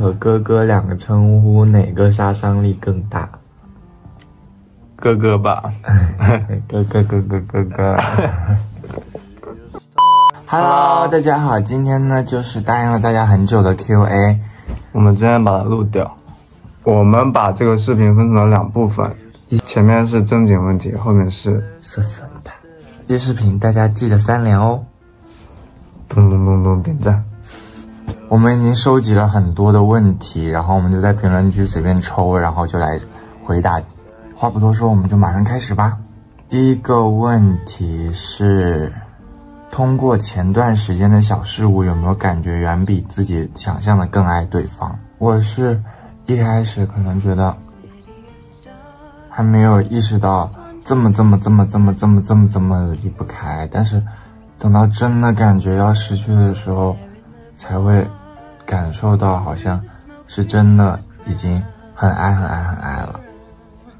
和哥哥两个称呼，哪个杀伤力更大？哥哥吧。哥哥。Hello， 大家好，今天呢就是答应了大家很久的 Q&A， 我们今天把它录掉。我们把这个视频分成了2部分，前面是正经问题，后面是色色的。这视频大家记得3连哦，咚咚咚咚点赞。我们已经收集了很多的问题，然后我们就在评论区随便抽，然后就来回答。话不多说，我们就马上开始吧。第一个问题是，通过前段时间的小事物，有没有感觉远比自己想象的更爱对方？我是一开始可能觉得还没有意识到这么离不开，但是等到真的感觉要失去的时候，才会感受到好像是真的已经很爱了。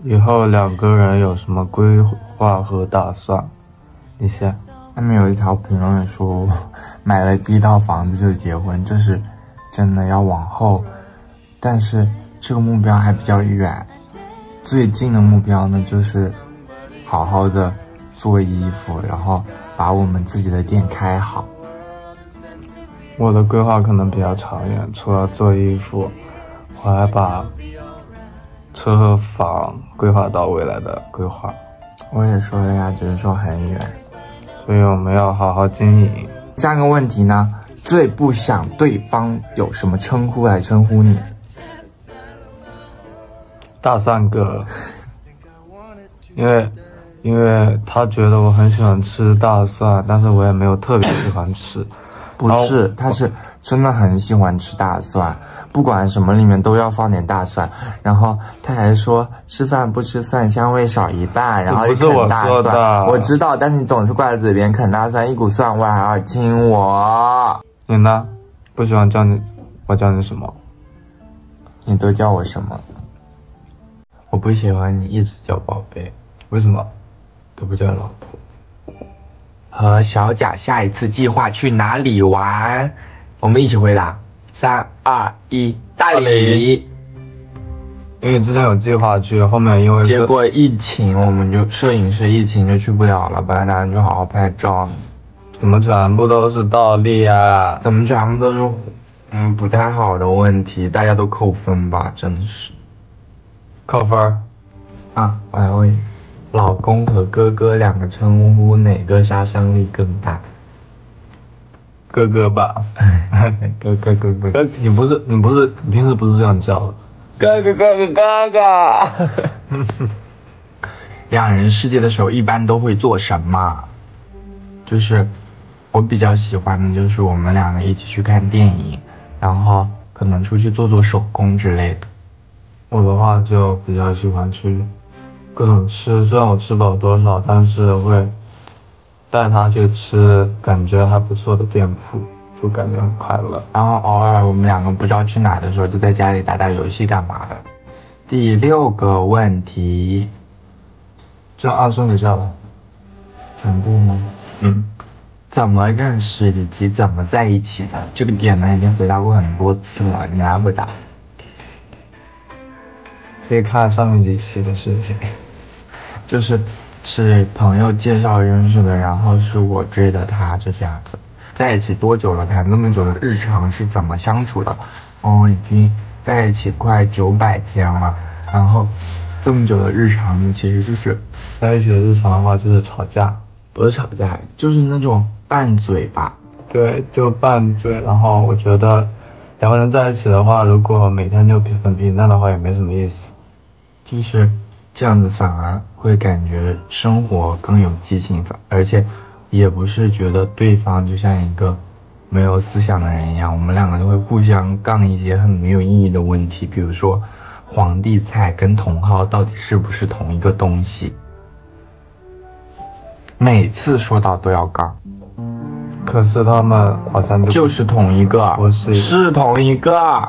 以后2个人有什么规划和打算？你先。下面有一条评论说，买了第1套房子就结婚，这是真的要往后，但是这个目标还比较远。最近的目标呢，就是好好的做衣服，然后把我们自己的店开好。我的规划可能比较长远，除了做衣服，我还把车和房规划到未来的规划。我也说了呀，只是说很远，所以我们要好好经营。下个问题呢，最不想对方有什么称呼来称呼你？大蒜哥。因为他觉得我很喜欢吃大蒜，但是我也没有特别喜欢吃。不是，他是真的很喜欢吃大蒜，不管什么里面都要放点大蒜。然后他还说吃饭不吃蒜，香味少一半，然后就啃大蒜。我知道，但是你总是挂在嘴边啃大蒜，一股蒜味还要亲我。你呢？不喜欢叫你，我叫你什么？你都叫我什么？我不喜欢你一直叫宝贝。为什么？都不叫老婆。和小贾下一次计划去哪里玩？我们一起回答，3、2、1，大理。因为之前有计划去，后面因为结果疫情，我们就摄影师疫情就去不了了。本来打算就好好拍照，怎么全部都是倒立啊？怎么全部都是不太好的问题？大家都扣分吧，真的是。扣分啊！我还问，老公和哥哥2个称呼，哪个杀伤力更大？哥哥吧。哥哥。你平时不是这样叫的？哥哥。两人世界的时候一般都会做什么？就是我比较喜欢的就是我们2个一起去看电影，然后可能出去做手工之类的。我的话就比较喜欢去各种吃，虽然我吃不了多少，但是会带他去吃感觉还不错的店铺，就感觉很快乐。然后偶尔我们2个不知道去哪的时候，就在家里打游戏干嘛的。第6个问题，这样2顺给下来，全部吗？怎么认识以及怎么在一起的？这个点呢已经回答过很多次了，你来回答。可以看上面几期的视频，是朋友介绍认识的，然后是我追的他，就这样子。在一起多久了？谈那么久的日常是怎么相处的？已经在一起快900天了，然后这么久的日常其实就是在一起的日常的话就是吵架，不是吵架，就是那种拌嘴吧。对，就拌嘴。然后我觉得2个人在一起的话，如果每天就很平淡的话，也没什么意思。就是这样子反而会感觉生活更有激情，而且也不是觉得对方就像一个没有思想的人一样，我们2个就会互相杠一些很没有意义的问题，比如说皇帝菜跟茼蒿到底是不是同一个东西，每次说到都要杠。可是他们好像就是同一个，是同一个。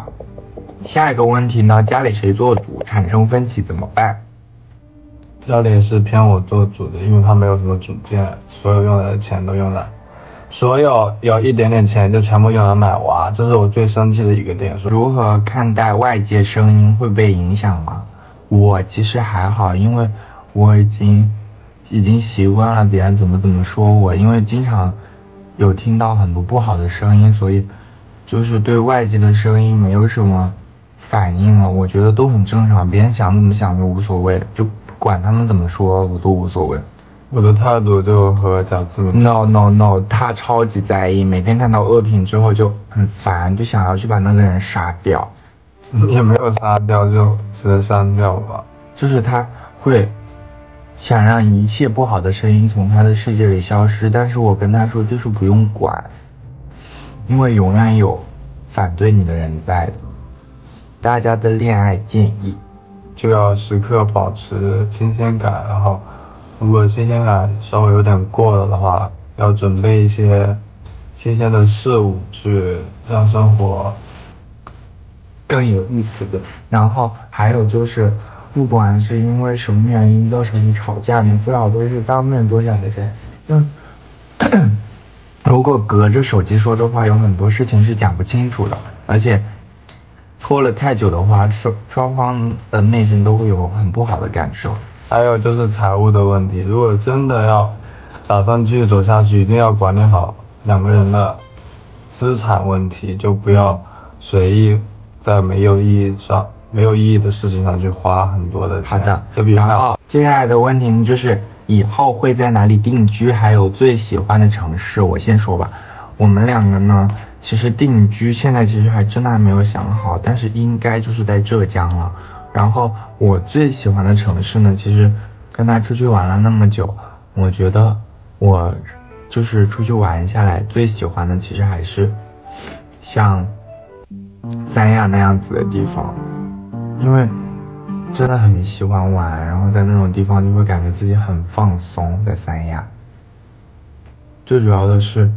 下一个问题呢？家里谁做主，产生分歧怎么办？家里是偏我做主的，因为他没有什么主见，所有用来的钱都用来所有有一点点钱就全部用来买娃，这是我最生气的一个点。如何看待外界声音会被影响吗？我其实还好，因为我已经习惯了别人怎么说我，因为经常有听到很多不好的声音，所以就是对外界的声音没有什么反应了。我觉得都很正常，别人想怎么想就无所谓，就不管他们怎么说我都无所谓。我的态度就和贾志明 No， 他超级在意，每天看到恶评之后就很烦，就想要去把那个人杀掉。也没有杀掉，就直接删掉吧。就是他会想让一切不好的声音从他的世界里消失，但是我跟他说就是不用管，因为永远有反对你的人在的。大家的恋爱建议就要时刻保持新鲜感，然后如果新鲜感稍微有点过了的话，要准备一些新鲜的事物去让生活更有意思的。然后还有就是，不管是因为什么原因造成你吵架，你最好都是当面坐下来先。如果隔着手机说的话，有很多事情是讲不清楚的，而且拖了太久的话，双方的内心都会有很不好的感受。还有就是财务的问题，如果真的要打算继续走下去，一定要管理好两个人的资产问题，就不要随意在没有意义的事情上去花很多的钱。好的，就比如接下来的问题呢，就是以后会在哪里定居，还有最喜欢的城市。我先说吧，我们两个呢，其实定居现在其实还真的还没有想好，但是应该就是在浙江了。然后我最喜欢的城市呢，其实跟他出去玩了那么久，我觉得我就是出去玩下来最喜欢的其实还是像三亚那样子的地方，因为真的很喜欢玩，然后在那种地方就会感觉自己很放松。在三亚最主要的是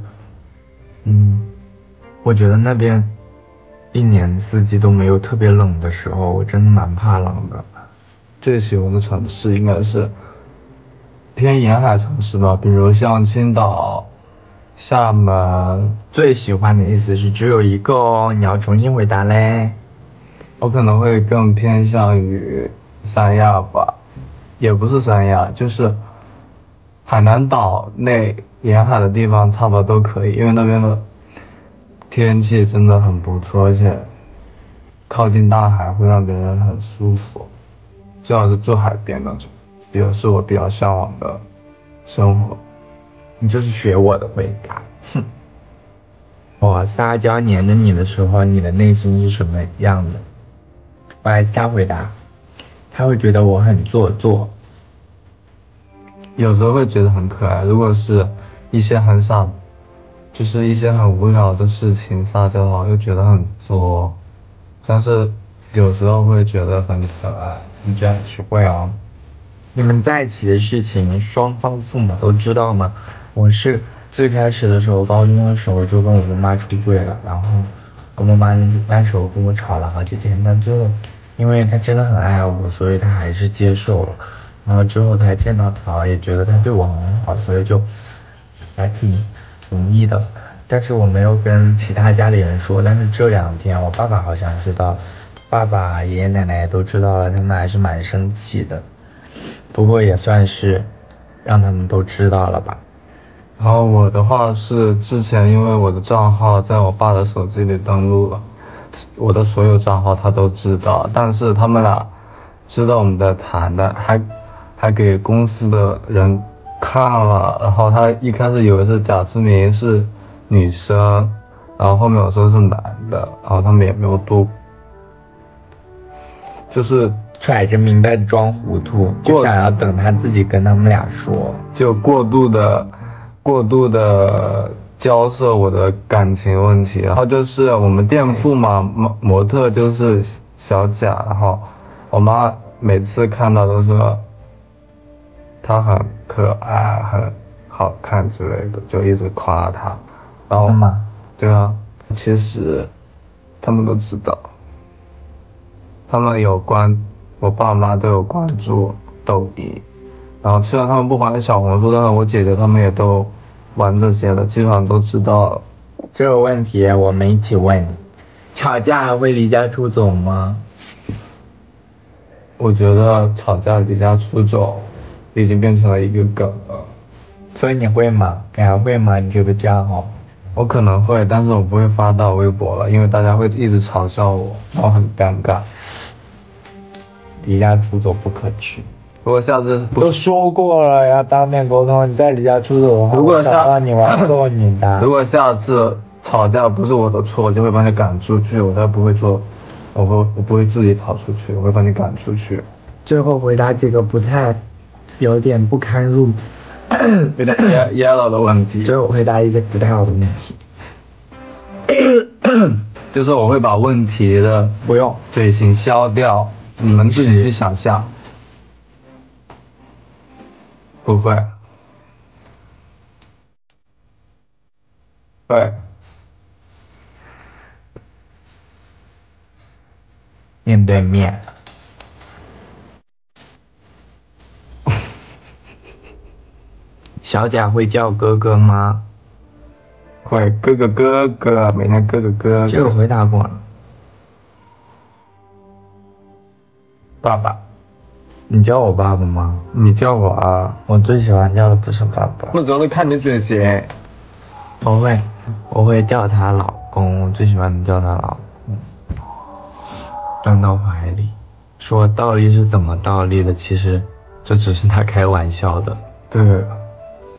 我觉得那边一年四季都没有特别冷的时候，我真的蛮怕冷的。最喜欢的城市应该是偏沿海城市吧，比如像青岛、厦门。最喜欢的意思是只有一个哦，你要重新回答嘞。我可能会更偏向于三亚吧，也不是三亚，就是海南岛内沿海的地方差不多都可以，因为那边的天气真的很不错，而且靠近大海会让别人很舒服，最好是住海边那种，是我比较向往的生活。你就是学我的回答。哼，我撒娇黏着你的时候，你的内心是什么样的？我来他回答，他会觉得我很做作，有时候会觉得很可爱。如果是一些就是一些很无聊的事情撒娇的话，又觉得很作，但是有时候会觉得很可爱。你这样是会哦。你们在一起的事情，双方父母都知道吗？我是最开始的时候，高中的时候就跟我妈妈出柜了，然后我妈妈那时候跟我吵了好几天，但最后因为她真的很爱我，所以她还是接受了。然后之后才见到她，也觉得她对我很好，所以就还挺容易的。但是我没有跟其他家里人说，但是这2天我爸爸好像知道，爸爸、爷爷奶奶都知道了，他们还是蛮生气的。不过也算是让他们都知道了吧。然后我的话是之前因为我的账号在我爸的手机里登录了，我的所有账号他都知道，但是他们俩知道我们在谈的，还给公司的人看了，然后他一开始以为是贾志明是女生，然后后面我说是男的，然后他们也没有多，就是揣着明白的装糊涂，就想要等他自己跟他们俩说，就过度的交涉我的感情问题。然后就是我们店铺嘛，模特就是小贾，然后我妈每次看到都说她很可爱很好看之类的，就一直夸她。然后对啊，其实他们都知道，他们我爸妈都有关注抖音，然后虽然他们不玩小红书，但是我姐姐他们也都玩这些的，基本上都知道了。这个问题我们一起问：吵架还会离家出走吗？我觉得吵架离家出走已经变成了一个梗了。所以你会吗？你还会吗？你觉得这样好？我可能会，但是我不会发到微博了，因为大家会一直嘲笑我，然后很尴尬。离家出走不可取。如果下次都说过了要当面沟通，你再离家出走的话，如果让你玩揍你的。如果下次吵架不是我的错，我就会把你赶出去，我才不会做，我不会自己跑出去，我会把你赶出去。最后回答几个有点不堪入有点 yellow 的问题。最后回答一个不太好的问题，就是我会把问题的不用嘴型消掉，你们自己去想象。不会。对。面对面。小贾会叫哥哥吗？会，哥哥，每天哥哥。这个回答过了。爸爸。你叫我爸爸吗？你叫我啊。我最喜欢叫的不是爸爸。我主要是看你嘴型。我会叫他老公，我最喜欢叫他老公。钻到怀里，说倒立是怎么倒立的？其实这只是他开玩笑的。对，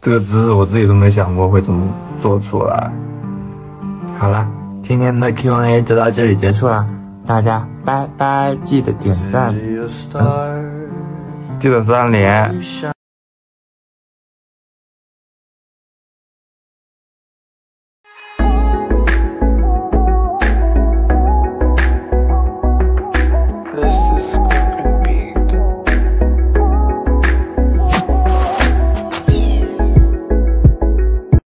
这个姿势我自己都没想过会怎么做出来。好了，今天的 Q&A 就到这里结束了，大家拜拜，记得点赞，记得3连。